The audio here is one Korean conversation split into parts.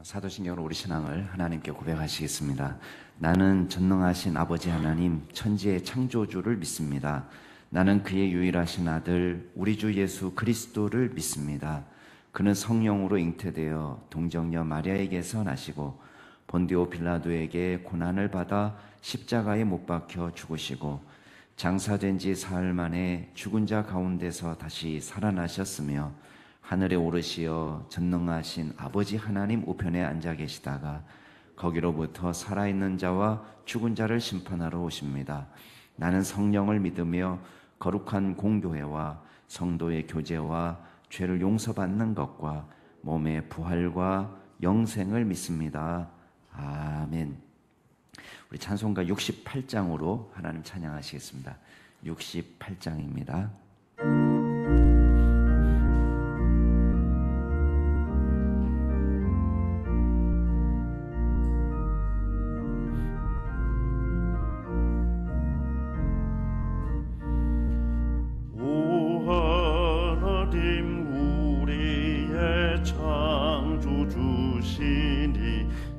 사도신경으로 우리 신앙을 하나님께 고백하시겠습니다. 나는 전능하신 아버지 하나님, 천지의 창조주를 믿습니다. 나는 그의 유일하신 아들, 우리 주 예수 그리스도를 믿습니다. 그는 성령으로 잉태되어 동정녀 마리아에게서 나시고 본디오 빌라도에게 고난을 받아 십자가에 못 박혀 죽으시고 장사된 지 사흘 만에 죽은 자 가운데서 다시 살아나셨으며 하늘에 오르시어 전능하신 아버지 하나님 우편에 앉아 계시다가 거기로부터 살아있는 자와 죽은 자를 심판하러 오십니다. 나는 성령을 믿으며 거룩한 공교회와 성도의 교제와 죄를 용서받는 것과 몸의 부활과 영생을 믿습니다. 아멘. 우리 찬송가 68장으로 하나님 찬양하시겠습니다. 68장입니다.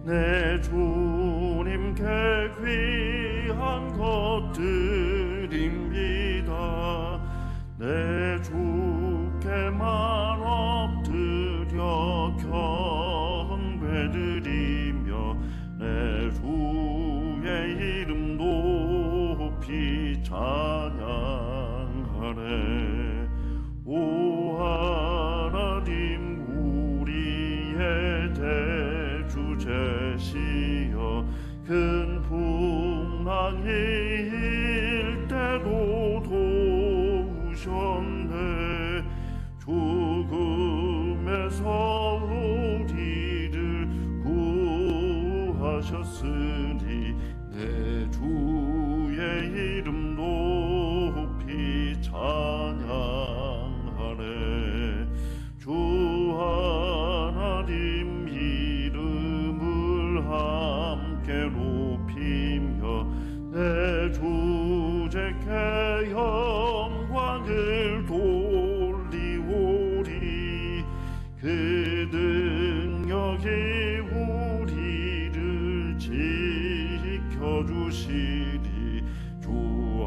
내 주님께 귀한 것들입니다. 내 주께만 엎드려 경배드리며 내 주의 이름 높이 찬양하네. 오 하나님 우리의 주제시여 큰 풍랑일 때도 도우셨네. 죽음에서 우리를 구하셨으니 내 주의 이름 높이 찬양하네. 주 하나님 함께 높이며 내 주제께 영광을 돌리오리. 그 능력이 우리를 지켜주시리. 주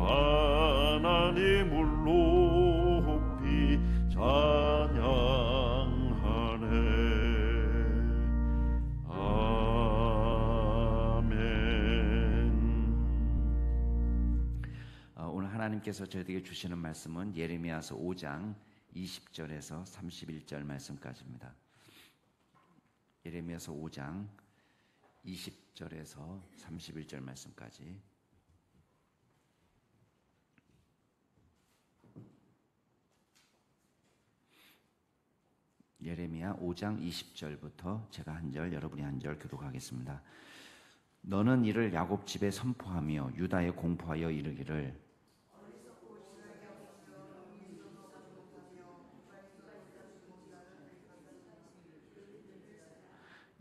하나님을 높이 찬양하네. 하나님께서 저희에게 주시는 말씀은 예레미야서 5장 20절에서 31절 말씀까지입니다. 예레미야서 5장 20절에서 31절 말씀까지. 예레미야 5장 20절부터 제가 한 절, 여러분이 한 절 교독하겠습니다. 너는 이를 야곱 집에 선포하며 유다에 공포하여 이르기를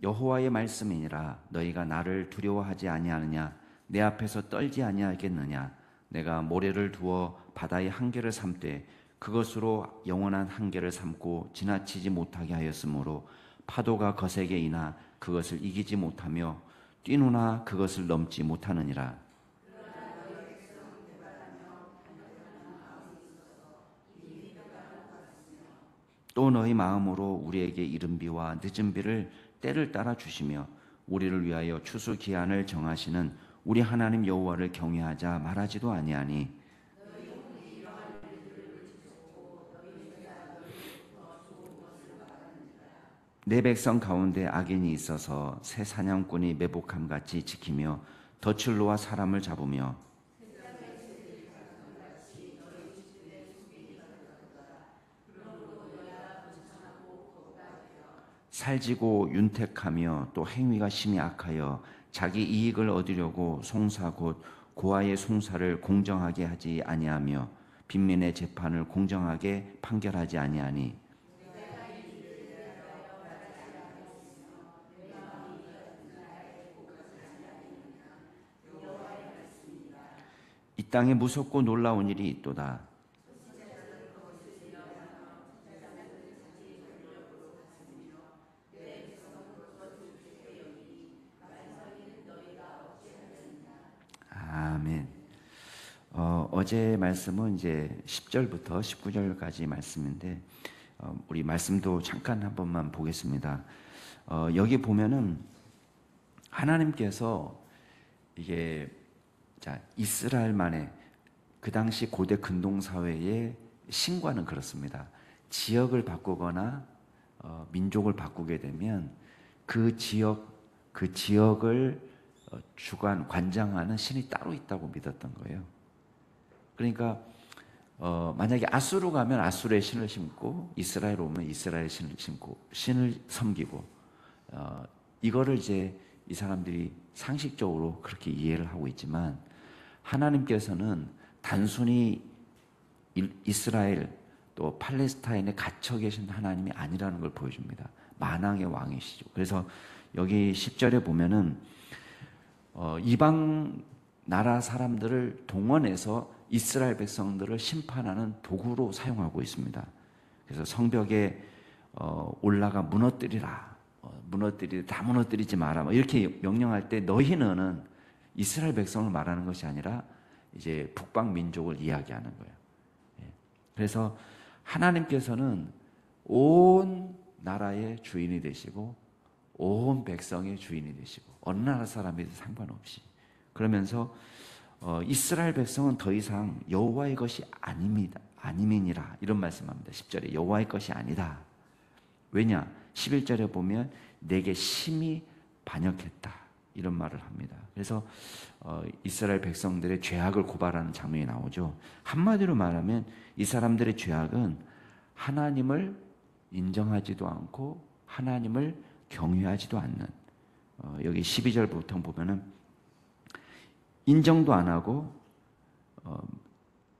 여호와의 말씀이니라. 너희가 나를 두려워하지 아니하느냐? 내 앞에서 떨지 아니하겠느냐? 내가 모래를 두어 바다의 한계를 삼되 그것으로 영원한 한계를 삼고 지나치지 못하게 하였으므로 파도가 거세게 이나 그것을 이기지 못하며 뛰노나 그것을 넘지 못하느니라. 또 너희 마음으로 우리에게 이른 비와 늦은 비를 때를 따라 주시며 우리를 위하여 추수 기한을 정하시는 우리 하나님 여호와를 경외하자 말하지도 아니하니 내 백성 가운데 악인이 있어서 새 사냥꾼이 매복함같이 지키며 덫을 놓아 사람을 잡으며 살지고 윤택하며 또 행위가 심히 악하여 자기 이익을 얻으려고 송사 곧 고아의 송사를 공정하게 하지 아니하며 빈민의 재판을 공정하게 판결하지 아니하니 이 땅에 무섭고 놀라운 일이 있도다. 어제 말씀은 이제 10절부터 19절까지 말씀인데 우리 말씀도 잠깐 한 번만 보겠습니다. 여기 보면은 하나님께서 이게 이스라엘만의 그 당시 고대 근동 사회의 신과는 그렇습니다. 지역을 바꾸거나 민족을 바꾸게 되면 그 지역을 관장하는 신이 따로 있다고 믿었던 거예요. 그러니까 만약에 아수르 가면 아수르의 신을 심고 이스라엘 오면 이스라엘의 신을 심고 신을 섬기고 이거를 이제 이 사람들이 상식적으로 그렇게 이해를 하고 있지만 하나님께서는 단순히 이스라엘 또 팔레스타인에 갇혀 계신 하나님이 아니라는 걸 보여줍니다. 만왕의 왕이시죠. 그래서 여기 10절에 보면은 이방 나라 사람들을 동원해서 이스라엘 백성들을 심판하는 도구로 사용하고 있습니다. 그래서 성벽에 올라가 무너뜨리라. 다 무너뜨리지 마라. 이렇게 명령할 때 너희는 이스라엘 백성을 말하는 것이 아니라 이제 북방 민족을 이야기하는 거예요. 그래서 하나님께서는 온 나라의 주인이 되시고 온 백성의 주인이 되시고 어느 나라 사람이든 상관없이 그러면서 이스라엘 백성은 더 이상 여호와의 것이 아님이니라 이런 말씀합니다. 10절에 여호와의 것이 아니다. 왜냐? 11절에 보면 내게 심히 반역했다 이런 말을 합니다. 그래서 이스라엘 백성들의 죄악을 고발하는 장면이 나오죠. 한마디로 말하면 이 사람들의 죄악은 하나님을 인정하지도 않고 하나님을 경외하지도 않는 여기 12절부터 보면은 인정도 안 하고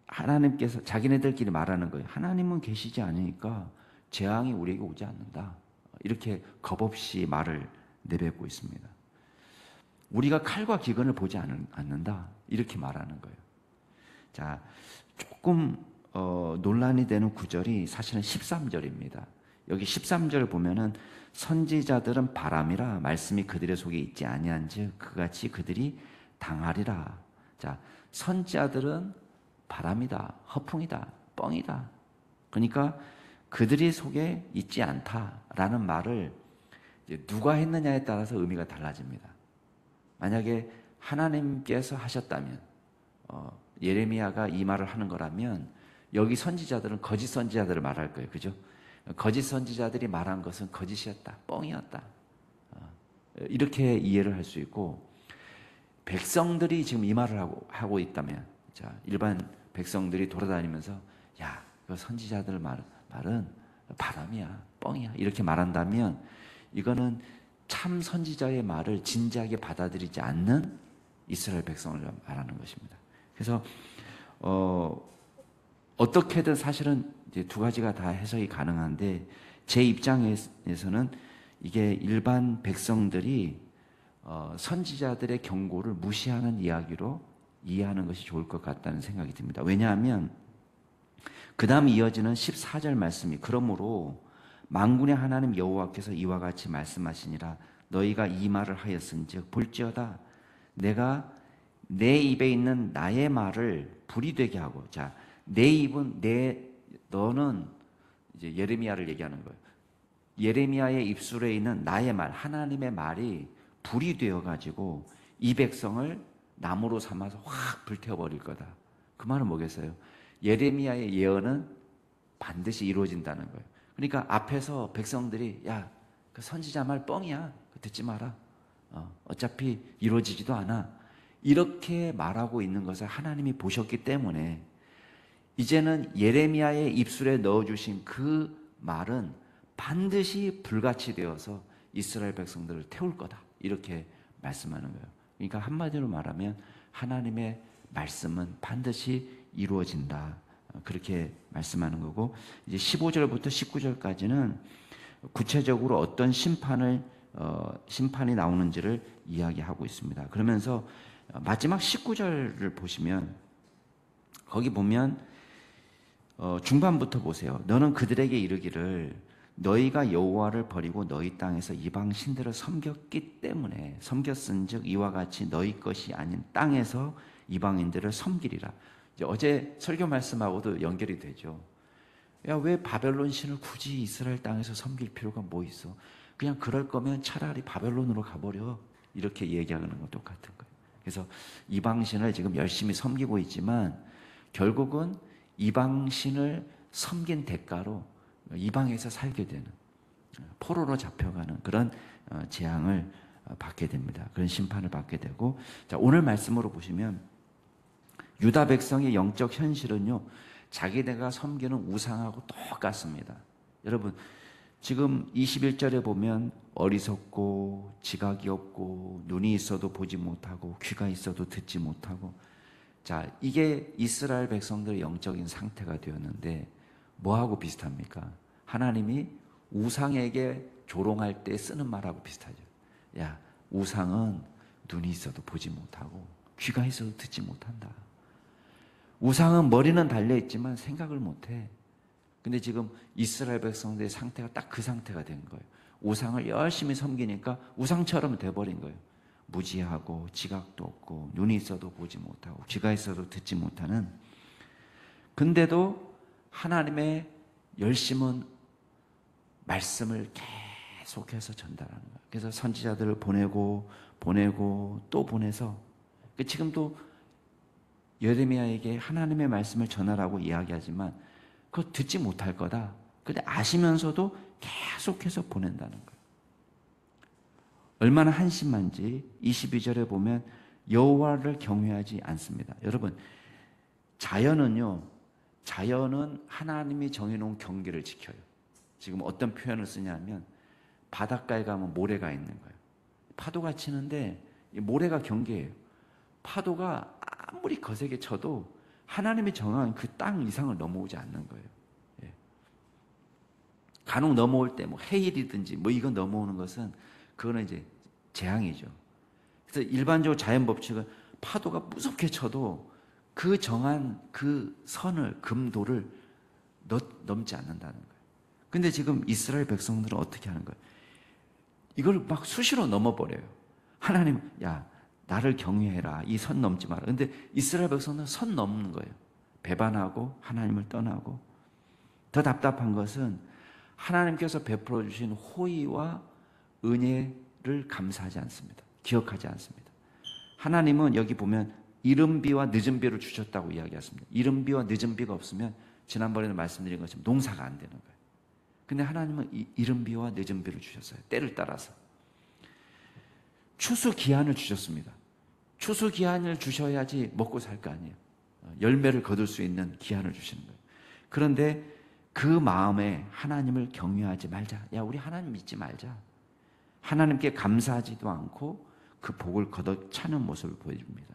하나님께서 자기네들끼리 말하는 거예요. 하나님은 계시지 않으니까 재앙이 우리에게 오지 않는다. 이렇게 겁없이 말을 내뱉고 있습니다. 우리가 칼과 기근을 보지 않는다. 이렇게 말하는 거예요. 자, 조금 논란이 되는 구절이 사실은 13절입니다. 여기 13절을 보면은 선지자들은 바람이라 말씀이 그들의 속에 있지 아니한즉 그같이 그들이 당하리라. 자, 선지자들은 바람이다, 허풍이다, 뻥이다. 그러니까 그들이 속에 있지 않다라는 말을 이제 누가 했느냐에 따라서 의미가 달라집니다. 만약에 하나님께서 하셨다면 예레미야가 이 말을 하는 거라면 여기 선지자들은 거짓 선지자들을 말할 거예요. 그죠? 거짓 선지자들이 말한 것은 거짓이었다, 뻥이었다. 이렇게 이해를 할 수 있고 백성들이 지금 이 말을 하고 있다면 자, 일반 백성들이 돌아다니면서 야, 그 선지자들 말은 바람이야, 뻥이야 이렇게 말한다면 이거는 참 선지자의 말을 진지하게 받아들이지 않는 이스라엘 백성을 말하는 것입니다. 그래서 어떻게든 사실은 이제 두 가지가 다 해석이 가능한데 제 입장에서는 이게 일반 백성들이 선지자들의 경고를 무시하는 이야기로 이해하는 것이 좋을 것 같다는 생각이 듭니다. 왜냐하면 그 다음 이어지는 14절 말씀이 그러므로 만군의 하나님 여호와께서 이와 같이 말씀하시니라 너희가 이 말을 하였은즉 볼지어다 내가 내 입에 있는 나의 말을 불이 되게 하고 자, 내 입은 너는 이제 예레미야를 얘기하는 거예요. 예레미야의 입술에 있는 나의 말, 하나님의 말이 불이 되어 가지고 이 백성을 나무로 삼아서 확 불태워 버릴 거다. 그 말은 뭐겠어요? 예레미야의 예언은 반드시 이루어진다는 거예요. 그러니까 앞에서 백성들이 야, 그 선지자 말 뻥이야. 듣지 마라. 어차피 이루어지지도 않아. 이렇게 말하고 있는 것을 하나님이 보셨기 때문에 이제는 예레미야의 입술에 넣어주신 그 말은 반드시 불같이 되어서 이스라엘 백성들을 태울 거다. 이렇게 말씀하는 거예요. 그러니까 한마디로 말하면 하나님의 말씀은 반드시 이루어진다. 그렇게 말씀하는 거고 이제 15절부터 19절까지는 구체적으로 어떤 심판이 나오는지를 이야기하고 있습니다. 그러면서 마지막 19절을 보시면 거기 보면 중반부터 보세요. 너는 그들에게 이르기를 너희가 여호와를 버리고 너희 땅에서 이방 신들을 섬겼기 때문에 섬겼은즉 이와 같이 너희 것이 아닌 땅에서 이방인들을 섬기리라. 이제 어제 설교 말씀하고도 연결이 되죠. 야, 왜 바벨론 신을 굳이 이스라엘 땅에서 섬길 필요가 뭐 있어? 그냥 그럴 거면 차라리 바벨론으로 가버려. 이렇게 얘기하는 건 똑같은 거예요. 그래서 이방신을 지금 열심히 섬기고 있지만 결국은 이방신을 섬긴 대가로 이방에서 살게 되는, 포로로 잡혀가는 그런 재앙을 받게 됩니다. 그런 심판을 받게 되고, 자, 오늘 말씀으로 보시면 유다 백성의 영적 현실은요, 자기네가 섬기는 우상하고 똑같습니다. 여러분, 지금 21절에 보면 어리석고 지각이 없고 눈이 있어도 보지 못하고 귀가 있어도 듣지 못하고, 자, 이게 이스라엘 백성들의 영적인 상태가 되었는데 뭐하고 비슷합니까? 하나님이 우상에게 조롱할 때 쓰는 말하고 비슷하죠. 야, 우상은 눈이 있어도 보지 못하고 귀가 있어도 듣지 못한다. 우상은 머리는 달려있지만 생각을 못해. 근데 지금 이스라엘 백성들의 상태가 딱 그 상태가 된 거예요. 우상을 열심히 섬기니까 우상처럼 돼버린 거예요. 무지하고 지각도 없고 눈이 있어도 보지 못하고 귀가 있어도 듣지 못하는, 근데도 하나님의 열심은 말씀을 계속해서 전달하는 거예요. 그래서 선지자들을 보내고 또 보내서 지금도 예레미야에게 하나님의 말씀을 전하라고 이야기하지만 그거 듣지 못할 거다. 근데 아시면서도 계속해서 보낸다는 거예요. 얼마나 한심한지 22절에 보면 여호와를 경외하지 않습니다. 여러분, 자연은 하나님이 정해놓은 경계를 지켜요. 지금 어떤 표현을 쓰냐면 바닷가에 가면 모래가 있는 거예요. 파도가 치는데 모래가 경계예요. 파도가 아무리 거세게 쳐도 하나님이 정한 그 땅 이상을 넘어오지 않는 거예요. 예. 간혹 넘어올 때 뭐 해일이든지 뭐 이거 넘어오는 것은 그거는 이제 재앙이죠. 그래서 일반적으로 자연 법칙은 파도가 무섭게 쳐도 그 정한 그 선을, 금도를 넘지 않는다는 거예요. 근데 지금 이스라엘 백성들은 어떻게 하는 거예요? 이걸 막 수시로 넘어버려요. 하나님, 야, 나를 경외해라. 이 선 넘지 마라. 근데 이스라엘 백성은 선 넘는 거예요. 배반하고 하나님을 떠나고. 더 답답한 것은 하나님께서 베풀어 주신 호의와 은혜를 감사하지 않습니다. 기억하지 않습니다. 하나님은 여기 보면 이른비와 늦은비를 주셨다고 이야기했습니다. 이른비와 늦은비가 없으면 지난번에도 말씀드린 것처럼 농사가 안 되는 거예요. 근데 하나님은 이른비와 늦은비를 주셨어요. 때를 따라서. 추수기한을 주셨습니다. 추수기한을 주셔야지 먹고 살 거 아니에요. 열매를 거둘 수 있는 기한을 주시는 거예요. 그런데 그 마음에 하나님을 경외하지 말자. 야, 우리 하나님 믿지 말자. 하나님께 감사하지도 않고 그 복을 걷어차는 모습을 보여줍니다.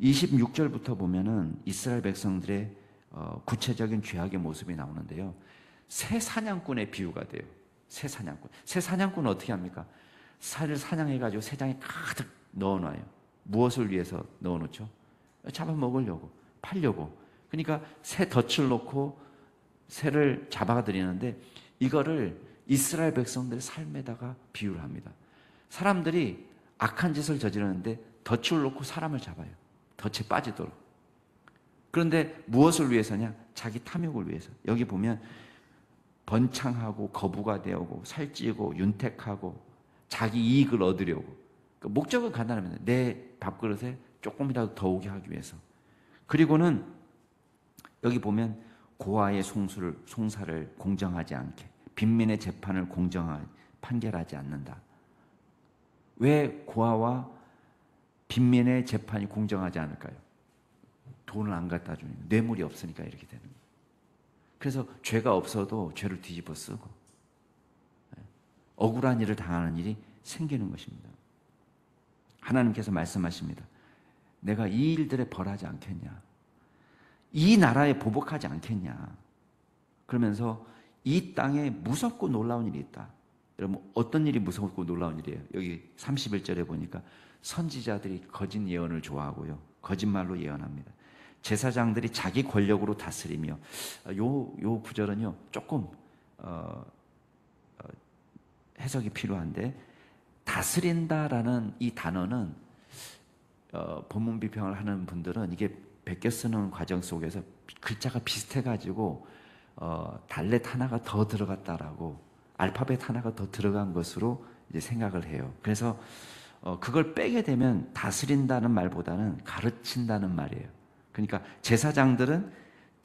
26절부터 보면은 이스라엘 백성들의 구체적인 죄악의 모습이 나오는데요. 새 사냥꾼의 비유가 돼요. 새 사냥꾼. 새 사냥꾼은 어떻게 합니까? 살을 사냥해가지고 새장에 가득 넣어놔요. 무엇을 위해서 넣어놓죠? 잡아먹으려고, 팔려고. 그러니까 새 덫을 놓고 새를 잡아들이는데 이거를 이스라엘 백성들의 삶에다가 비유를 합니다. 사람들이 악한 짓을 저지르는데 덫을 놓고 사람을 잡아요. 덫에 빠지도록. 그런데 무엇을 위해서냐? 자기 탐욕을 위해서. 여기 보면 번창하고 거부가 되고 살찌고 윤택하고 자기 이익을 얻으려고. 그러니까 목적은 간단합니다. 내 밥그릇에 조금이라도 더 오게 하기 위해서. 그리고는 여기 보면 고아의 송사를 공정하지 않게, 빈민의 재판을 공정하게 판결하지 않는다. 왜 고아와 빈민의 재판이 공정하지 않을까요? 돈을 안 갖다 주니까, 뇌물이 없으니까 이렇게 되는 거예요. 그래서 죄가 없어도 죄를 뒤집어 쓰고 억울한 일을 당하는 일이 생기는 것입니다. 하나님께서 말씀하십니다. 내가 이 일들에 벌하지 않겠냐? 이 나라에 보복하지 않겠냐? 그러면서 이 땅에 무섭고 놀라운 일이 있다. 여러분, 어떤 일이 무섭고 놀라운 일이에요? 여기 31절에 보니까 선지자들이 거짓 예언을 좋아하고요. 거짓말로 예언합니다. 제사장들이 자기 권력으로 다스리며, 요 구절은요, 조금 해석이 필요한데, 다스린다라는 이 단어는 본문 비평을 하는 분들은 이게 베껴 쓰는 과정 속에서 글자가 비슷해가지고 달렛 하나가 더 들어갔다라고, 알파벳 하나가 더 들어간 것으로 이제 생각을 해요. 그래서 그걸 빼게 되면 다스린다는 말보다는 가르친다는 말이에요. 그러니까 제사장들은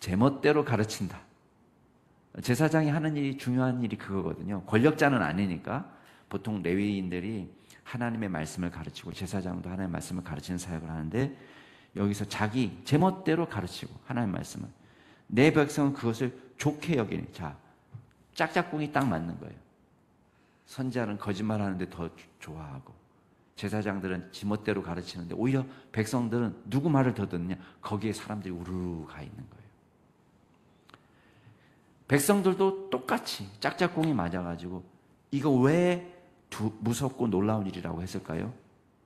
제멋대로 가르친다. 제사장이 하는 일이, 중요한 일이 그거거든요. 권력자는 아니니까 보통 레위인들이 하나님의 말씀을 가르치고 제사장도 하나님의 말씀을 가르치는 사역을 하는데, 여기서 자기 제멋대로 가르치고 하나님의 말씀을, 내 백성은 그것을 좋게 여기니, 자, 짝짝꿍이 딱 맞는 거예요. 선지자는 거짓말하는데 더 좋아하고, 제사장들은 지멋대로 가르치는데 오히려 백성들은 누구 말을 더 듣느냐? 거기에 사람들이 우르르 가 있는 거예요. 백성들도 똑같이 짝짝꿍이 맞아가지고 이거 왜 무섭고 놀라운 일이라고 했을까요?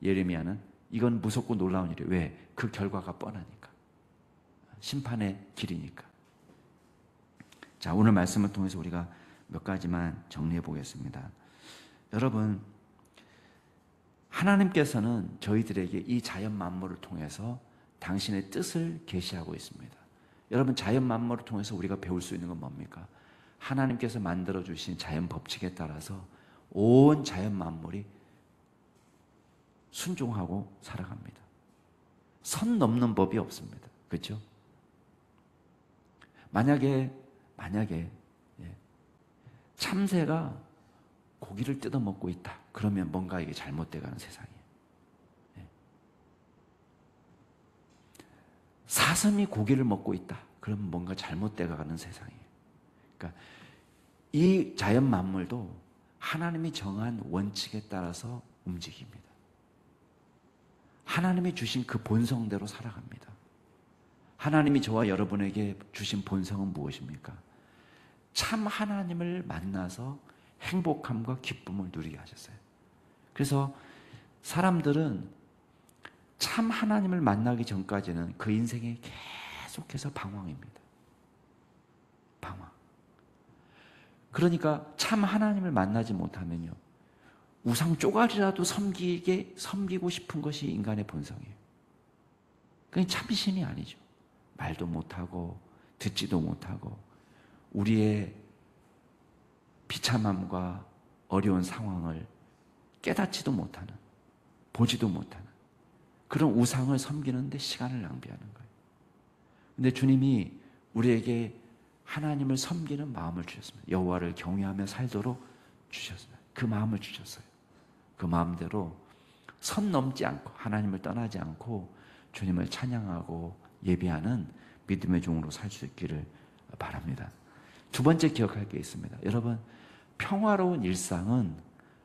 예레미야는 이건 무섭고 놀라운 일이에요. 왜? 그 결과가 뻔하니까. 심판의 길이니까. 자, 오늘 말씀을 통해서 우리가 몇 가지만 정리해 보겠습니다. 여러분, 하나님께서는 저희들에게 이 자연 만물을 통해서 당신의 뜻을 계시하고 있습니다. 여러분, 자연 만물을 통해서 우리가 배울 수 있는 건 뭡니까? 하나님께서 만들어주신 자연 법칙에 따라서 온 자연 만물이 순종하고 살아갑니다. 선 넘는 법이 없습니다. 그렇죠? 만약에 참새가 고기를 뜯어먹고 있다, 그러면 뭔가 이게 잘못돼가는 세상이에요. 사슴이 고기를 먹고 있다, 그러면 뭔가 잘못돼가는 세상이에요. 그러니까 이 자연 만물도 하나님이 정한 원칙에 따라서 움직입니다. 하나님이 주신 그 본성대로 살아갑니다. 하나님이 저와 여러분에게 주신 본성은 무엇입니까? 참 하나님을 만나서 행복함과 기쁨을 누리게 하셨어요. 그래서 사람들은 참 하나님을 만나기 전까지는 그 인생에 계속해서 방황입니다. 방황. 그러니까 참 하나님을 만나지 못하면요, 우상 쪼가리라도 섬기고 싶은 것이 인간의 본성이에요. 그게 참신이 아니죠. 말도 못하고 듣지도 못하고 우리의 비참함과 어려운 상황을 깨닫지도 못하는, 보지도 못하는 그런 우상을 섬기는데 시간을 낭비하는 거예요. 근데 주님이 우리에게 하나님을 섬기는 마음을 주셨습니다. 여호와를 경외하며 살도록 주셨어요. 그 마음을 주셨어요. 그 마음대로 선 넘지 않고 하나님을 떠나지 않고 주님을 찬양하고 예배하는 믿음의 종으로 살 수 있기를 바랍니다. 두 번째 기억할 게 있습니다. 여러분, 평화로운 일상은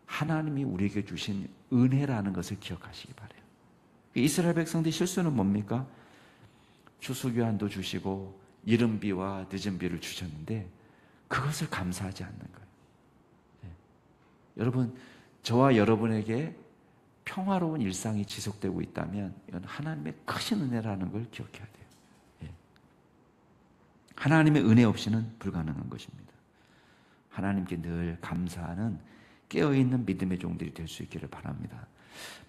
하나님이 우리에게 주신 은혜라는 것을 기억하시기 바라요. 이스라엘 백성들의 실수는 뭡니까? 추수교환도 주시고 이른 비와 늦은 비를 주셨는데 그것을 감사하지 않는 거예요. 네. 여러분, 저와 여러분에게 평화로운 일상이 지속되고 있다면 이건 하나님의 크신 은혜라는 걸 기억해야 돼요. 네. 하나님의 은혜 없이는 불가능한 것입니다. 하나님께 늘 감사하는 깨어있는 믿음의 종들이 될 수 있기를 바랍니다.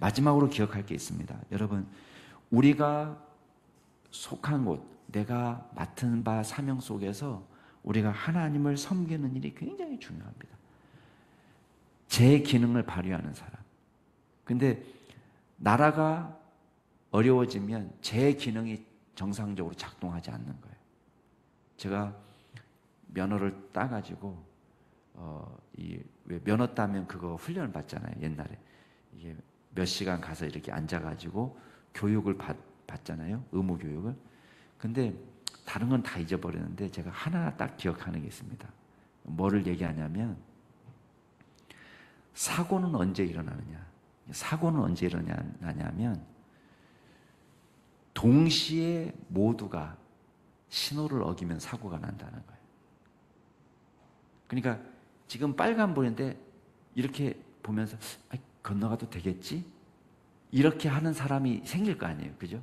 마지막으로 기억할 게 있습니다. 여러분, 우리가 속한 곳, 내가 맡은 바 사명 속에서 우리가 하나님을 섬기는 일이 굉장히 중요합니다. 제 기능을 발휘하는 사람. 근데 나라가 어려워지면 제 기능이 정상적으로 작동하지 않는 거예요. 제가 면허를 따가지고 왜 면허 따면 그거 훈련을 받잖아요. 옛날에 이게 몇 시간 가서 이렇게 앉아가지고 교육을 받잖아요. 의무 교육을. 근데 다른 건 다 잊어버리는데 제가 하나 딱 기억하는 게 있습니다. 뭐를 얘기하냐면, 사고는 언제 일어나느냐? 사고는 언제 일어나냐면 동시에 모두가 신호를 어기면 사고가 난다는 거예요. 그러니까 지금 빨간불인데 이렇게 보면서 건너가도 되겠지? 이렇게 하는 사람이 생길 거 아니에요. 그죠?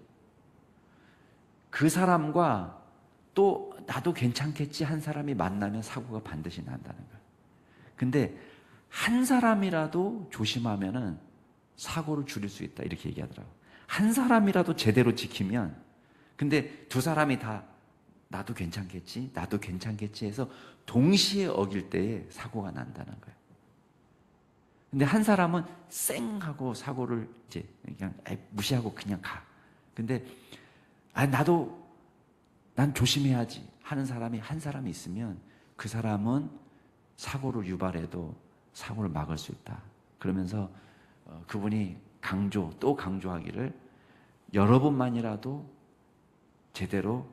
그 사람과 또 나도 괜찮겠지 한 사람이 만나면 사고가 반드시 난다는 거예요. 근데 한 사람이라도 조심하면은 사고를 줄일 수 있다, 이렇게 얘기하더라고요. 한 사람이라도 제대로 지키면 근데 두 사람이 다 나도 괜찮겠지, 나도 괜찮겠지 해서 동시에 어길 때에 사고가 난다는 거예요. 근데 한 사람은 쌩 하고 사고를 이제 그냥 무시하고 그냥 가. 근데 난 조심해야지 하는 사람이 한 사람이 있으면 그 사람은 사고를 유발해도 사고를 막을 수 있다. 그러면서 그분이 또 강조하기를 여러 번만이라도 제대로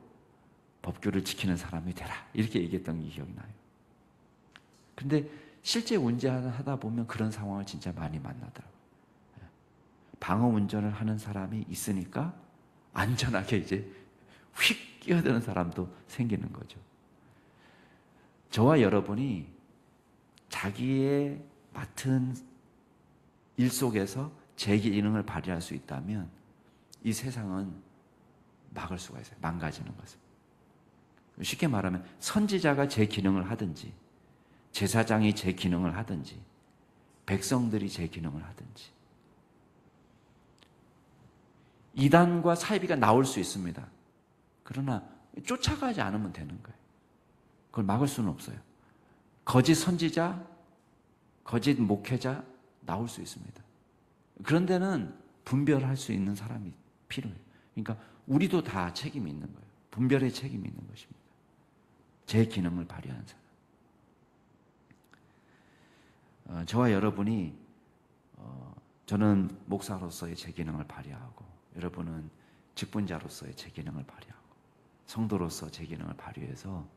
법규를 지키는 사람이 되라. 이렇게 얘기했던 게 기억이 나요. 근데 실제 운전하다 보면 그런 상황을 진짜 많이 만나더라고요. 방어 운전을 하는 사람이 있으니까 안전하게 이제 휙 끼어드는 사람도 생기는 거죠. 저와 여러분이 자기의 맡은 일 속에서 제 기능을 발휘할 수 있다면 이 세상은 막을 수가 있어요. 망가지는 것은. 쉽게 말하면 선지자가 제 기능을 하든지 제사장이 제 기능을 하든지 백성들이 제 기능을 하든지 이단과 사이비가 나올 수 있습니다. 그러나 쫓아가지 않으면 되는 거예요. 그걸 막을 수는 없어요. 거짓 선지자, 거짓 목회자 나올 수 있습니다. 그런 데는 분별할 수 있는 사람이 필요해요. 그러니까 우리도 다 책임이 있는 거예요. 분별의 책임이 있는 것입니다. 제 기능을 발휘하는 사람. 저와 여러분이 저는 목사로서의 제 기능을 발휘하고 여러분은 직분자로서의 제 기능을 발휘하고 성도로서 제 기능을 발휘해서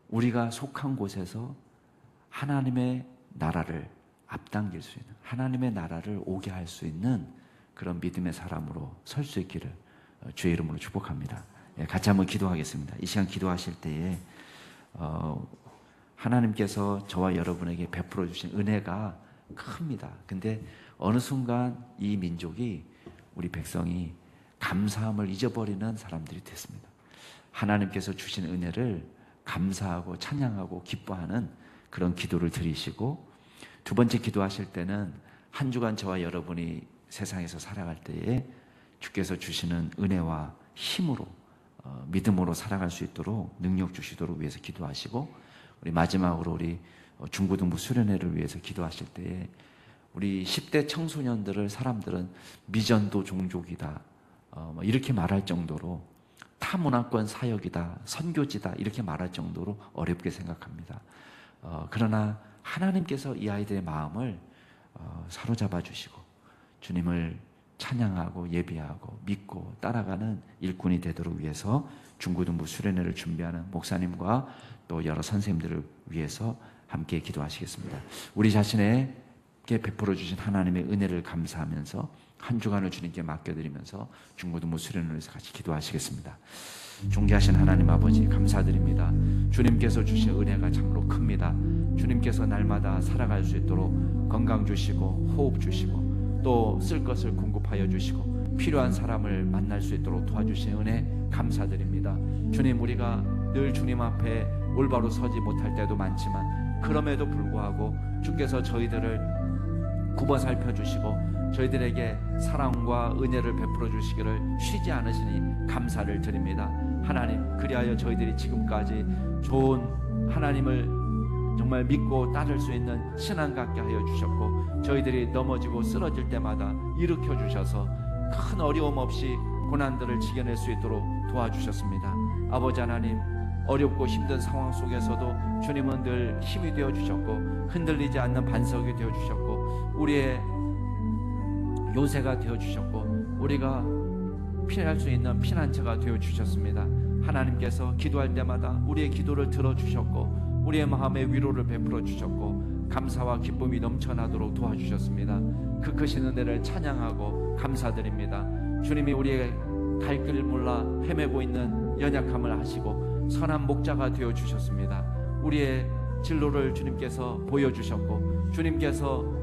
우리가 속한 곳에서 하나님의 나라를 앞당길 수 있는, 하나님의 나라를 오게 할 수 있는 그런 믿음의 사람으로 설 수 있기를 주의 이름으로 축복합니다. 같이 한번 기도하겠습니다. 이 시간 기도하실 때에 하나님께서 저와 여러분에게 베풀어 주신 은혜가 큽니다. 근데 어느 순간 이 민족이, 우리 백성이 감사함을 잊어버리는 사람들이 됐습니다. 하나님께서 주신 은혜를 감사하고 찬양하고 기뻐하는 그런 기도를 드리시고, 두 번째 기도하실 때는 한 주간 저와 여러분이 세상에서 살아갈 때에 주께서 주시는 은혜와 힘으로 믿음으로 살아갈 수 있도록 능력 주시도록 위해서 기도하시고, 우리 마지막으로 우리 중고등부 수련회를 위해서 기도하실 때에 우리 10대 청소년들을 사람들은 미전도 종족이다 이렇게 말할 정도로, 타문화권 사역이다, 선교지다 이렇게 말할 정도로 어렵게 생각합니다. 그러나 하나님께서 이 아이들의 마음을 사로잡아 주시고 주님을 찬양하고 예배하고 믿고 따라가는 일꾼이 되도록 위해서 중고등부 수련회를 준비하는 목사님과 또 여러 선생님들을 위해서 함께 기도하시겠습니다. 우리 자신에게 베풀어 주신 하나님의 은혜를 감사하면서 한 주간을 주님께 맡겨드리면서 중고등부 수련회를 위해서 같이 기도하시겠습니다. 존귀하신 하나님 아버지, 감사드립니다. 주님께서 주신 은혜가 참으로 큽니다. 주님께서 날마다 살아갈 수 있도록 건강 주시고 호흡 주시고 또 쓸 것을 공급하여 주시고 필요한 사람을 만날 수 있도록 도와주신 은혜 감사드립니다. 주님, 우리가 늘 주님 앞에 올바로 서지 못할 때도 많지만 그럼에도 불구하고 주께서 저희들을 굽어 살펴주시고 저희들에게 사랑과 은혜를 베풀어 주시기를 쉬지 않으시니 감사를 드립니다. 하나님, 그리하여 저희들이 지금까지 좋은 하나님을 정말 믿고 따를 수 있는 신앙 갖게 하여 주셨고, 저희들이 넘어지고 쓰러질 때마다 일으켜 주셔서 큰 어려움 없이 고난들을 지겨낼 수 있도록 도와주셨습니다. 아버지 하나님, 어렵고 힘든 상황 속에서도 주님은 늘 힘이 되어 주셨고 흔들리지 않는 반석이 되어 주셨고 우리의 요새가 되어 주셨고 우리가 피할 수 있는 피난처가 되어 주셨습니다. 하나님께서 기도할 때마다 우리의 기도를 들어주셨고 우리의 마음에 위로를 베풀어 주셨고 감사와 기쁨이 넘쳐나도록 도와주셨습니다. 그 크신 은혜를 찬양하고 감사드립니다. 주님이 우리의 갈 길을 몰라 헤매고 있는 연약함을 하시고 선한 목자가 되어 주셨습니다. 우리의 진로를 주님께서 보여주셨고 주님께서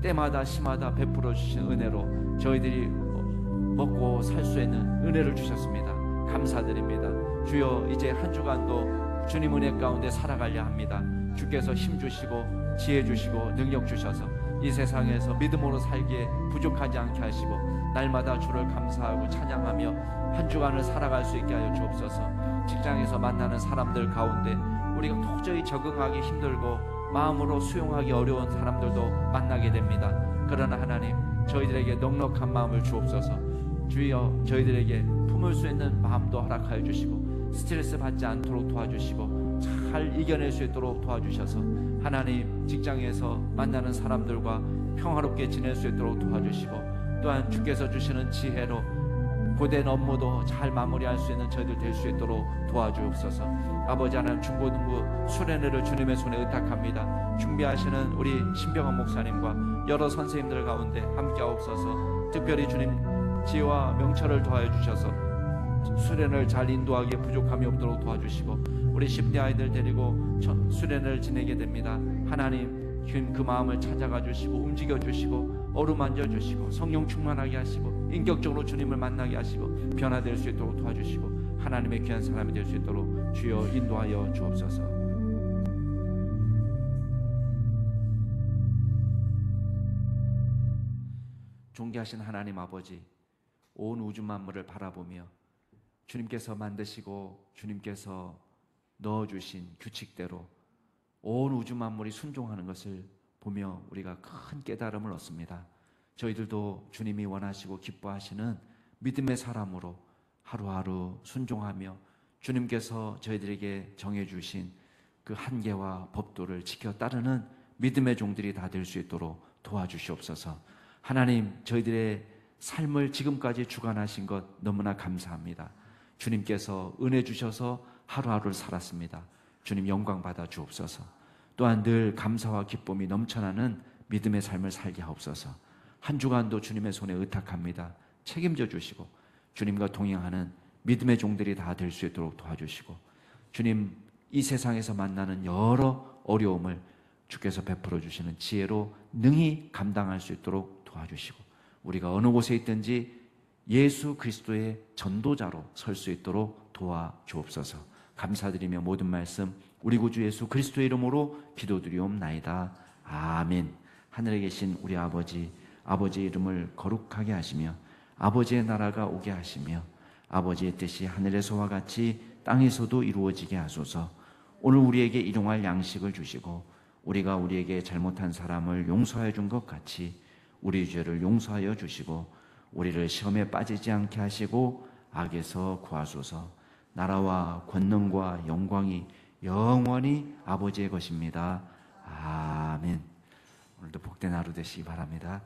때마다 시마다 베풀어 주신 은혜로 저희들이 먹고 살 수 있는 은혜를 주셨습니다. 감사드립니다. 주여, 이제 한 주간도 주님 은혜 가운데 살아가려 합니다. 주께서 힘 주시고 지혜 주시고 능력 주셔서 이 세상에서 믿음으로 살기에 부족하지 않게 하시고 날마다 주를 감사하고 찬양하며 한 주간을 살아갈 수 있게 하여 주옵소서. 직장에서 만나는 사람들 가운데 우리가 도저히 적응하기 힘들고 마음으로 수용하기 어려운 사람들도 만나게 됩니다. 그러나 하나님, 저희들에게 넉넉한 마음을 주옵소서. 주여, 저희들에게 품을 수 있는 마음도 허락하여 주시고 스트레스 받지 않도록 도와주시고 잘 이겨낼 수 있도록 도와주셔서 하나님, 직장에서 만나는 사람들과 평화롭게 지낼 수 있도록 도와주시고 또한 주께서 주시는 지혜로 고된 업무도 잘 마무리할 수 있는 저희들 될 수 있도록 도와주옵소서. 아버지 하나님, 중고등부 수련회를 주님의 손에 의탁합니다. 준비하시는 우리 신병헌 목사님과 여러 선생님들 가운데 함께하옵소서. 특별히 주님 지혜와 명철을 더하여 주셔서 수련을 잘 인도하기에 부족함이 없도록 도와주시고 우리 10대 아이들 데리고 수련을 지내게 됩니다. 하나님, 주님 그 마음을 찾아가 주시고 움직여 주시고 어루만져 주시고 성령 충만하게 하시고 인격적으로 주님을 만나게 하시고 변화될 수 있도록 도와주시고 하나님의 귀한 사람이 될 수 있도록 주여 인도하여 주옵소서. 존귀하신 하나님 아버지, 온 우주 만물을 바라보며 주님께서 만드시고 주님께서 넣어주신 규칙대로 온 우주 만물이 순종하는 것을 보며 우리가 큰 깨달음을 얻습니다. 저희들도 주님이 원하시고 기뻐하시는 믿음의 사람으로 하루하루 순종하며 주님께서 저희들에게 정해주신 그 한계와 법도를 지켜 따르는 믿음의 종들이 다 될 수 있도록 도와주시옵소서. 하나님, 저희들의 삶을 지금까지 주관하신 것 너무나 감사합니다. 주님께서 은혜 주셔서 하루하루를 살았습니다. 주님 영광 받아 주옵소서. 또한 늘 감사와 기쁨이 넘쳐나는 믿음의 삶을 살게 하옵소서. 한 주간도 주님의 손에 의탁합니다. 책임져 주시고 주님과 동행하는 믿음의 종들이 다 될 수 있도록 도와주시고 주님, 이 세상에서 만나는 여러 어려움을 주께서 베풀어 주시는 지혜로 능히 감당할 수 있도록 도와주시고 우리가 어느 곳에 있든지 예수 그리스도의 전도자로 설 수 있도록 도와주옵소서. 감사드리며 모든 말씀 우리 구주 예수 그리스도의 이름으로 기도드리옵나이다. 아멘. 하늘에 계신 우리 아버지, 아버지의 이름을 거룩하게 하시며 아버지의 나라가 오게 하시며 아버지의 뜻이 하늘에서와 같이 땅에서도 이루어지게 하소서. 오늘 우리에게 일용할 양식을 주시고 우리가 우리에게 잘못한 사람을 용서하여 준 것 같이 우리 죄를 용서하여 주시고 우리를 시험에 빠지지 않게 하시고 악에서 구하소서. 나라와 권능과 영광이 영원히 아버지의 것입니다. 아멘. 오늘도 복된 하루 되시기 바랍니다.